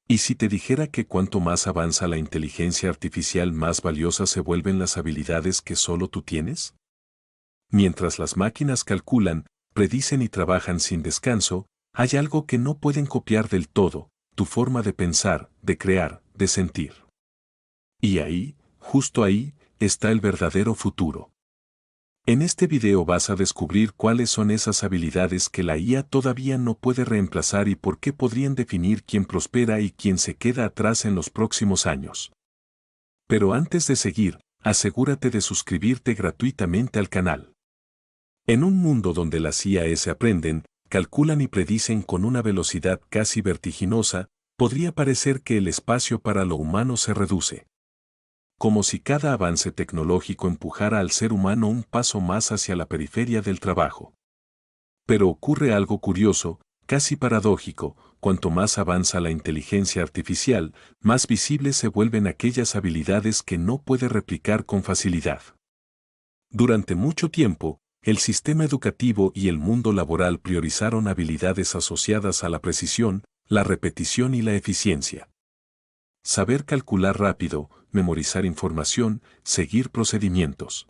¿Y si te dijera que cuanto más avanza la inteligencia artificial, más valiosas se vuelven las habilidades que solo tú tienes? Mientras las máquinas calculan, predicen y trabajan sin descanso, hay algo que no pueden copiar del todo: tu forma de pensar, de crear, de sentir. Y ahí, justo ahí, está el verdadero futuro. En este video vas a descubrir cuáles son esas habilidades que la IA todavía no puede reemplazar y por qué podrían definir quién prospera y quién se queda atrás en los próximos años. Pero antes de seguir, asegúrate de suscribirte gratuitamente al canal. En un mundo donde las IA se aprenden, calculan y predicen con una velocidad casi vertiginosa, podría parecer que el espacio para lo humano se reduce. Como si cada avance tecnológico empujara al ser humano un paso más hacia la periferia del trabajo. Pero ocurre algo curioso, casi paradójico: cuanto más avanza la inteligencia artificial, más visibles se vuelven aquellas habilidades que no puede replicar con facilidad. Durante mucho tiempo, el sistema educativo y el mundo laboral priorizaron habilidades asociadas a la precisión, la repetición y la eficiencia. Saber calcular rápido, memorizar información, seguir procedimientos.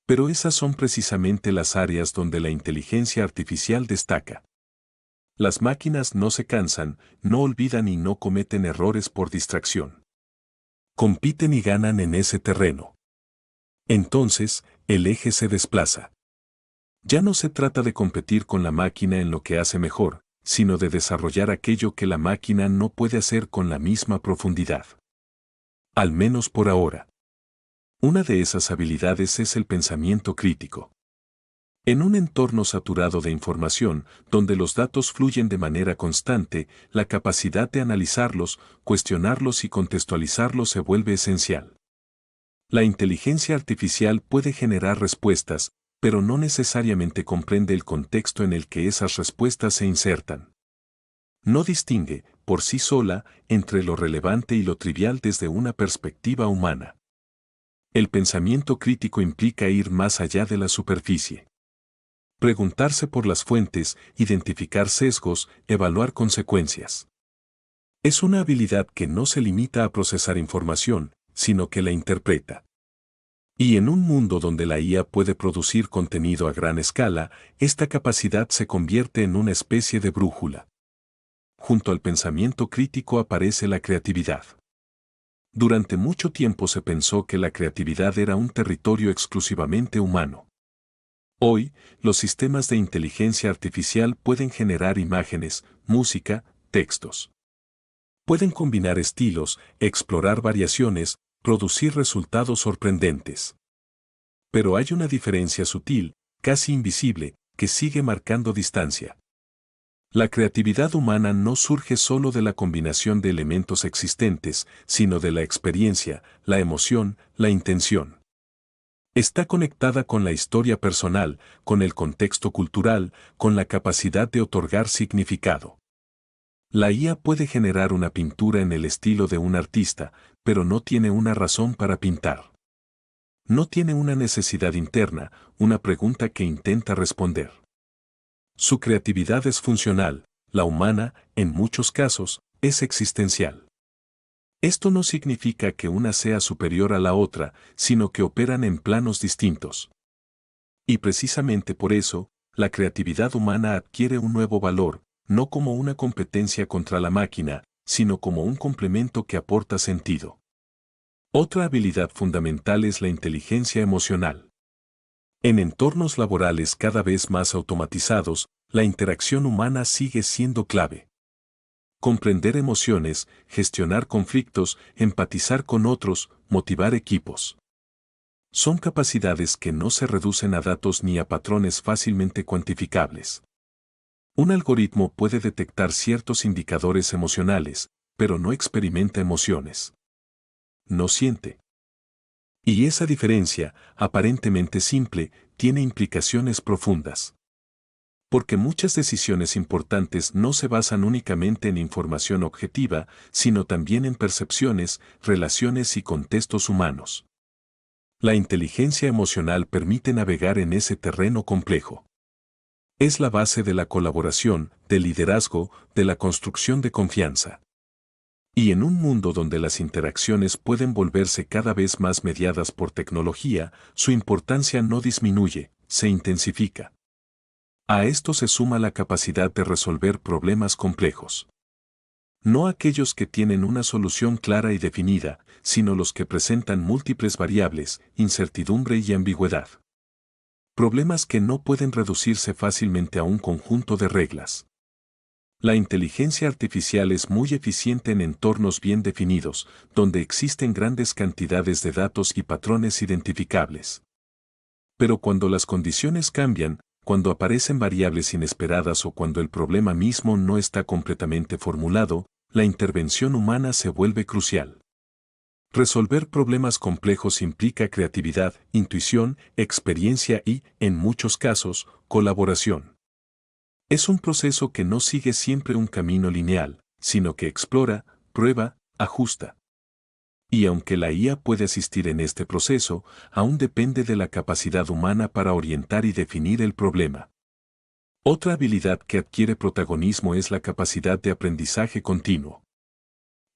Pero esas son precisamente las áreas donde la inteligencia artificial destaca. Las máquinas no se cansan, no olvidan y no cometen errores por distracción. Compiten y ganan en ese terreno. Entonces, el eje se desplaza. Ya no se trata de competir con la máquina en lo que hace mejor, sino de desarrollar aquello que la máquina no puede hacer con la misma profundidad. Al menos por ahora. Una de esas habilidades es el pensamiento crítico. En un entorno saturado de información, donde los datos fluyen de manera constante, la capacidad de analizarlos, cuestionarlos y contextualizarlos se vuelve esencial. La inteligencia artificial puede generar respuestas, pero no necesariamente comprende el contexto en el que esas respuestas se insertan. No distingue, por sí sola, entre lo relevante y lo trivial desde una perspectiva humana. El pensamiento crítico implica ir más allá de la superficie. Preguntarse por las fuentes, identificar sesgos, evaluar consecuencias. Es una habilidad que no se limita a procesar información, sino que la interpreta. Y en un mundo donde la IA puede producir contenido a gran escala, esta capacidad se convierte en una especie de brújula. Junto al pensamiento crítico aparece la creatividad. Durante mucho tiempo se pensó que la creatividad era un territorio exclusivamente humano. Hoy, los sistemas de inteligencia artificial pueden generar imágenes, música, textos. Pueden combinar estilos, explorar variaciones, producir resultados sorprendentes. Pero hay una diferencia sutil, casi invisible, que sigue marcando distancia. La creatividad humana no surge solo de la combinación de elementos existentes, sino de la experiencia, la emoción, la intención. Está conectada con la historia personal, con el contexto cultural, con la capacidad de otorgar significado. La IA puede generar una pintura en el estilo de un artista, pero no tiene una razón para pintar. No tiene una necesidad interna, una pregunta que intenta responder. Su creatividad es funcional, la humana, en muchos casos, es existencial. Esto no significa que una sea superior a la otra, sino que operan en planos distintos. Y precisamente por eso, la creatividad humana adquiere un nuevo valor, no como una competencia contra la máquina, sino como un complemento que aporta sentido. Otra habilidad fundamental es la inteligencia emocional. En entornos laborales cada vez más automatizados, la interacción humana sigue siendo clave. Comprender emociones, gestionar conflictos, empatizar con otros, motivar equipos. Son capacidades que no se reducen a datos ni a patrones fácilmente cuantificables. Un algoritmo puede detectar ciertos indicadores emocionales, pero no experimenta emociones. No siente. Y esa diferencia, aparentemente simple, tiene implicaciones profundas. Porque muchas decisiones importantes no se basan únicamente en información objetiva, sino también en percepciones, relaciones y contextos humanos. La inteligencia emocional permite navegar en ese terreno complejo. Es la base de la colaboración, del liderazgo, de la construcción de confianza. Y en un mundo donde las interacciones pueden volverse cada vez más mediadas por tecnología, su importancia no disminuye, se intensifica. A esto se suma la capacidad de resolver problemas complejos. No aquellos que tienen una solución clara y definida, sino los que presentan múltiples variables, incertidumbre y ambigüedad. Problemas que no pueden reducirse fácilmente a un conjunto de reglas. La inteligencia artificial es muy eficiente en entornos bien definidos, donde existen grandes cantidades de datos y patrones identificables. Pero cuando las condiciones cambian, cuando aparecen variables inesperadas o cuando el problema mismo no está completamente formulado, la intervención humana se vuelve crucial. Resolver problemas complejos implica creatividad, intuición, experiencia y, en muchos casos, colaboración. Es un proceso que no sigue siempre un camino lineal, sino que explora, prueba, ajusta. Y aunque la IA puede asistir en este proceso, aún depende de la capacidad humana para orientar y definir el problema. Otra habilidad que adquiere protagonismo es la capacidad de aprendizaje continuo.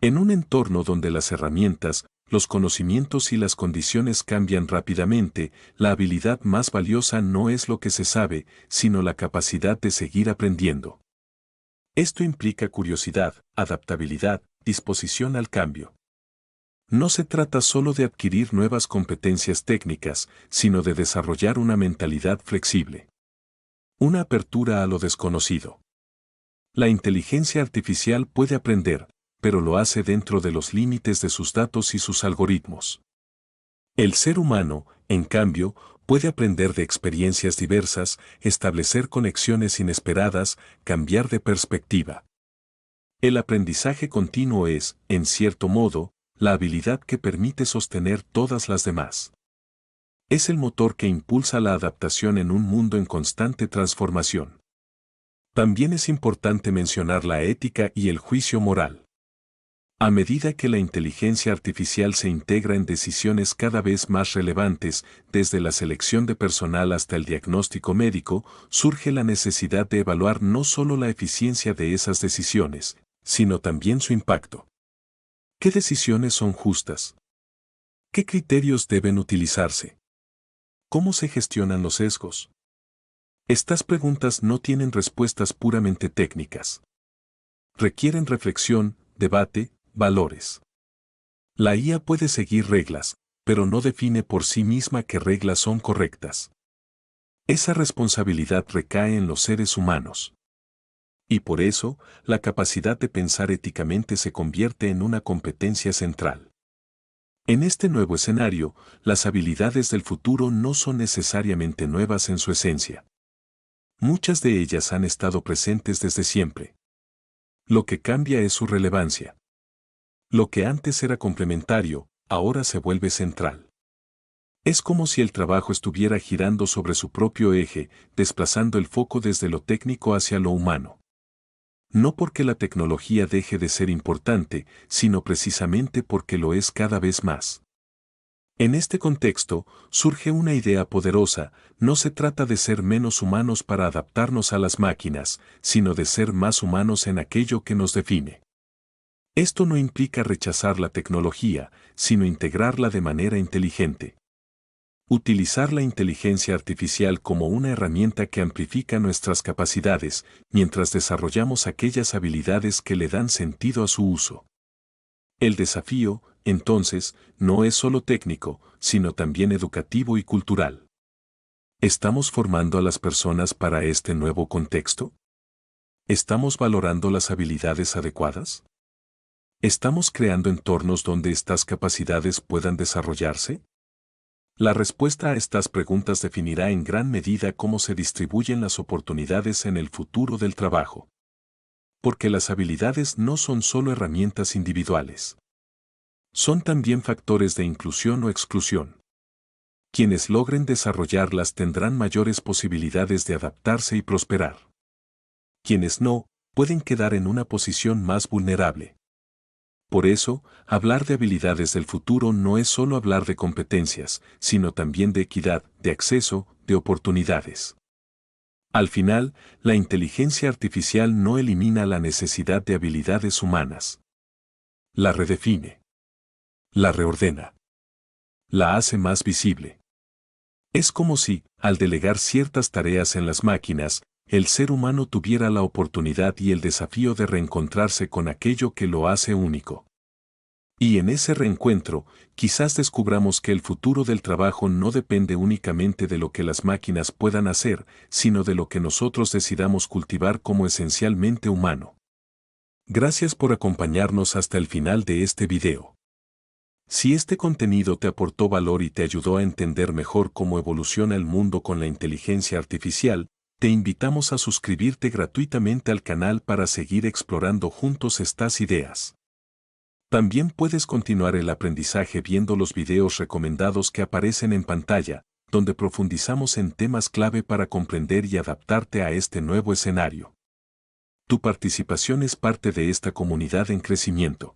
En un entorno donde las herramientas, los conocimientos y las condiciones cambian rápidamente, la habilidad más valiosa no es lo que se sabe, sino la capacidad de seguir aprendiendo. Esto implica curiosidad, adaptabilidad, disposición al cambio. No se trata solo de adquirir nuevas competencias técnicas, sino de desarrollar una mentalidad flexible. Una apertura a lo desconocido. La inteligencia artificial puede aprender, pero lo hace dentro de los límites de sus datos y sus algoritmos. El ser humano, en cambio, puede aprender de experiencias diversas, establecer conexiones inesperadas, cambiar de perspectiva. El aprendizaje continuo es, en cierto modo, la habilidad que permite sostener todas las demás. Es el motor que impulsa la adaptación en un mundo en constante transformación. También es importante mencionar la ética y el juicio moral. A medida que la inteligencia artificial se integra en decisiones cada vez más relevantes, desde la selección de personal hasta el diagnóstico médico, surge la necesidad de evaluar no solo la eficiencia de esas decisiones, sino también su impacto. ¿Qué decisiones son justas? ¿Qué criterios deben utilizarse? ¿Cómo se gestionan los sesgos? Estas preguntas no tienen respuestas puramente técnicas. Requieren reflexión, debate, valores. La IA puede seguir reglas, pero no define por sí misma qué reglas son correctas. Esa responsabilidad recae en los seres humanos. Y por eso, la capacidad de pensar éticamente se convierte en una competencia central. En este nuevo escenario, las habilidades del futuro no son necesariamente nuevas en su esencia. Muchas de ellas han estado presentes desde siempre. Lo que cambia es su relevancia. Lo que antes era complementario, ahora se vuelve central. Es como si el trabajo estuviera girando sobre su propio eje, desplazando el foco desde lo técnico hacia lo humano. No porque la tecnología deje de ser importante, sino precisamente porque lo es cada vez más. En este contexto, surge una idea poderosa: no se trata de ser menos humanos para adaptarnos a las máquinas, sino de ser más humanos en aquello que nos define. Esto no implica rechazar la tecnología, sino integrarla de manera inteligente. Utilizar la inteligencia artificial como una herramienta que amplifica nuestras capacidades, mientras desarrollamos aquellas habilidades que le dan sentido a su uso. El desafío, entonces, no es solo técnico, sino también educativo y cultural. ¿Estamos formando a las personas para este nuevo contexto? ¿Estamos valorando las habilidades adecuadas? ¿Estamos creando entornos donde estas capacidades puedan desarrollarse? La respuesta a estas preguntas definirá en gran medida cómo se distribuyen las oportunidades en el futuro del trabajo. Porque las habilidades no son solo herramientas individuales. Son también factores de inclusión o exclusión. Quienes logren desarrollarlas tendrán mayores posibilidades de adaptarse y prosperar. Quienes no, pueden quedar en una posición más vulnerable. Por eso, hablar de habilidades del futuro no es solo hablar de competencias, sino también de equidad, de acceso, de oportunidades. Al final, la inteligencia artificial no elimina la necesidad de habilidades humanas. La redefine. La reordena. La hace más visible. Es como si, al delegar ciertas tareas en las máquinas, el ser humano tuviera la oportunidad y el desafío de reencontrarse con aquello que lo hace único. Y en ese reencuentro, quizás descubramos que el futuro del trabajo no depende únicamente de lo que las máquinas puedan hacer, sino de lo que nosotros decidamos cultivar como esencialmente humano. Gracias por acompañarnos hasta el final de este video. Si este contenido te aportó valor y te ayudó a entender mejor cómo evoluciona el mundo con la inteligencia artificial, te invitamos a suscribirte gratuitamente al canal para seguir explorando juntos estas ideas. También puedes continuar el aprendizaje viendo los videos recomendados que aparecen en pantalla, donde profundizamos en temas clave para comprender y adaptarte a este nuevo escenario. Tu participación es parte de esta comunidad en crecimiento.